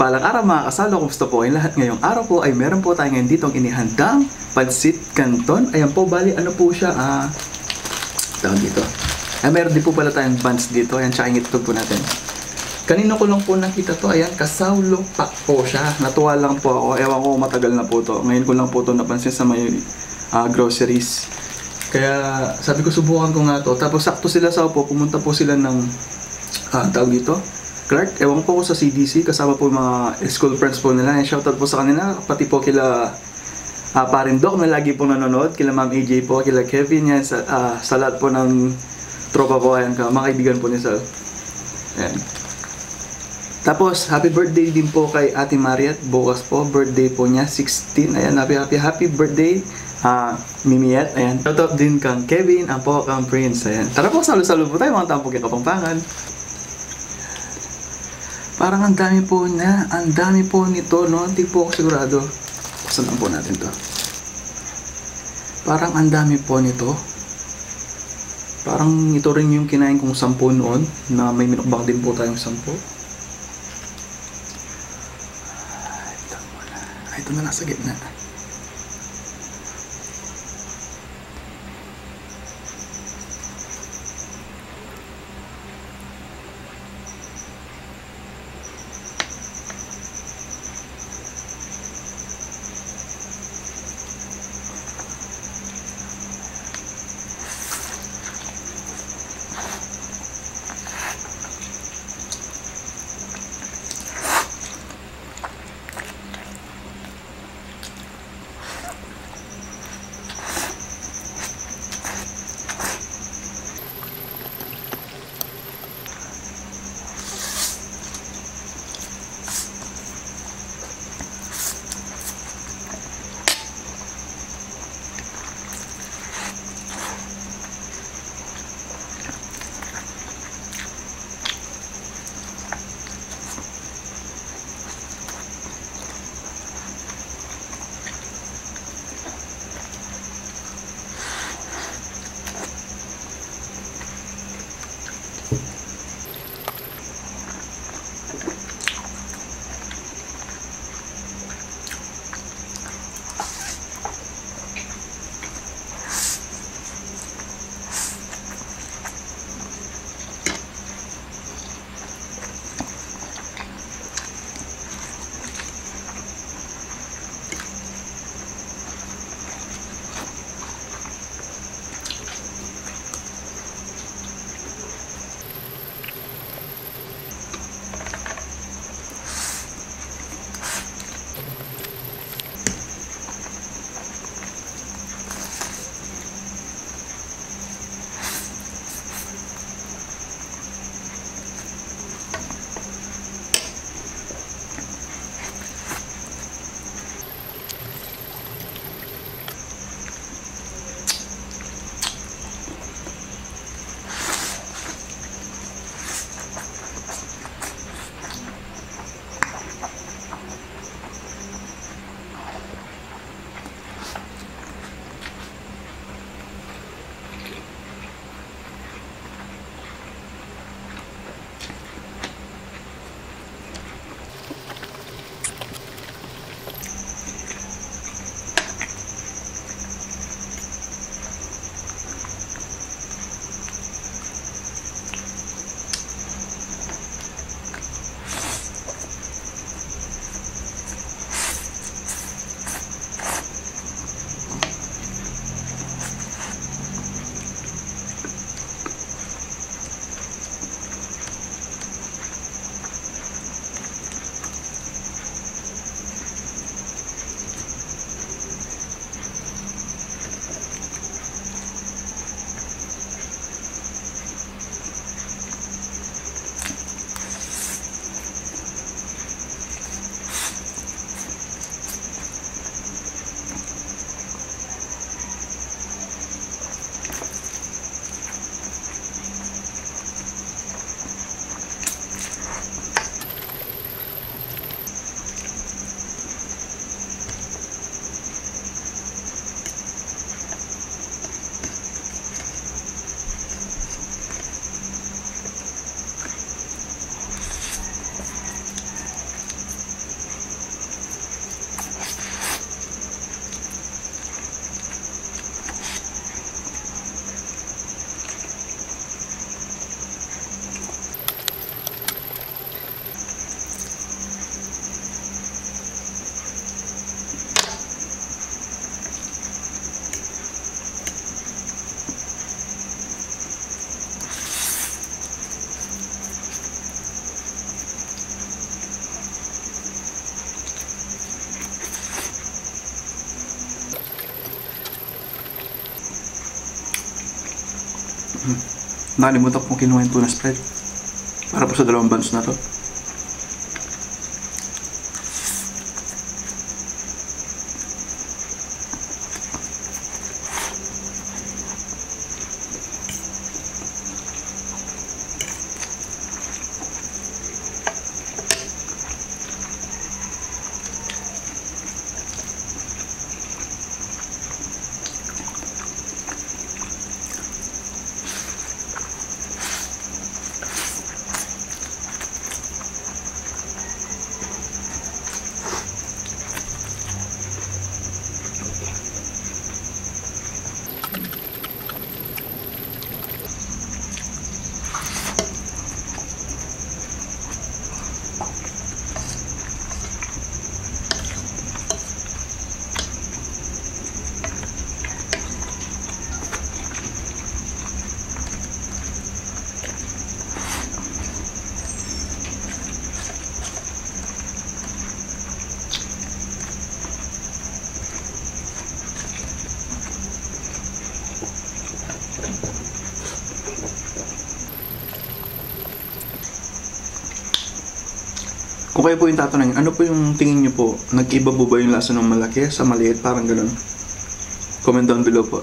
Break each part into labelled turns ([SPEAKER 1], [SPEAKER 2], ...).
[SPEAKER 1] Mapagpalang araw mga kasalo, kumusta po kayong lahat? Ngayong araw po ay meron po tayo ngayon ditong inihandang pansit canton. Ayan po, bali ano po siya, tawag dito. Meron din po pala tayong buns dito, ayan, tsaka itlog po natin. Kanino ko lang po nakita to, ayan, kasawlo pa po siya. Natuwa lang po ako, ewan ko matagal na po to. Ngayon ko lang po to napansin sa may groceries. Kaya sabi ko subukan ko nga to. Tapos sakto sila sa po, pumunta po sila ng, tawag dito, Clark, ewan po ko sa CDC, kasama po mga school friends po nila. Shoutout po sa kanila, pati po kila parin Doc na lagi pong nanonood, kila Ma'am AJ po, kila Kevin, yan, sa lahat po ng tropa po, ayan, mga kaibigan po ni Sal. Ayan. Tapos, happy birthday din po kay Ate Mariat, bukas po, birthday po niya, 16, ayan, happy birthday, Mimiet, ayan. Shoutout din kang Kevin, ang po kang Prince, ayan. Tara po, salo-salo po tayo, mga tampok yung Kapampangan. Parang ang dami po nito, no? Hindi po ako sigurado. Buksan lang po natin to. Parang ang dami po nito. Parang ito rin yung kinain kong 10 noon, na may minukbang din po tayong 10. Ito na lang sa gitna. Nakalimutan ko kinuha yung tuna spread. Para po sa dalawang buns na to. Kung kayo po yung tatanungin, ano po yung tingin nyo po? Nag-iba po ba yung lasa ng malaki sa maliit? Parang ganun. Comment down below po.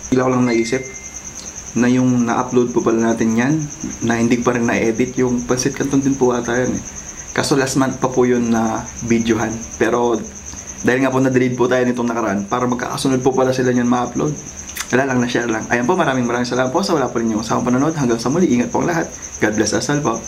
[SPEAKER 1] Bigla ko lang naisip na yung na-upload po pala natin yan, na hindi pa rin na-edit, yung Pancit Canton din po ata yan eh. Kaso last month pa po yun na videohan. Pero dahil nga po na-delete po tayo nitong nakaraan, para magkakasunod po pala sila niyan ma-upload. Wala lang, na-share lang. Ayan po, maraming salamat po sa wala po rin yung kasama panonood. Hanggang sa muli, ingat po ang lahat. God bless us all po.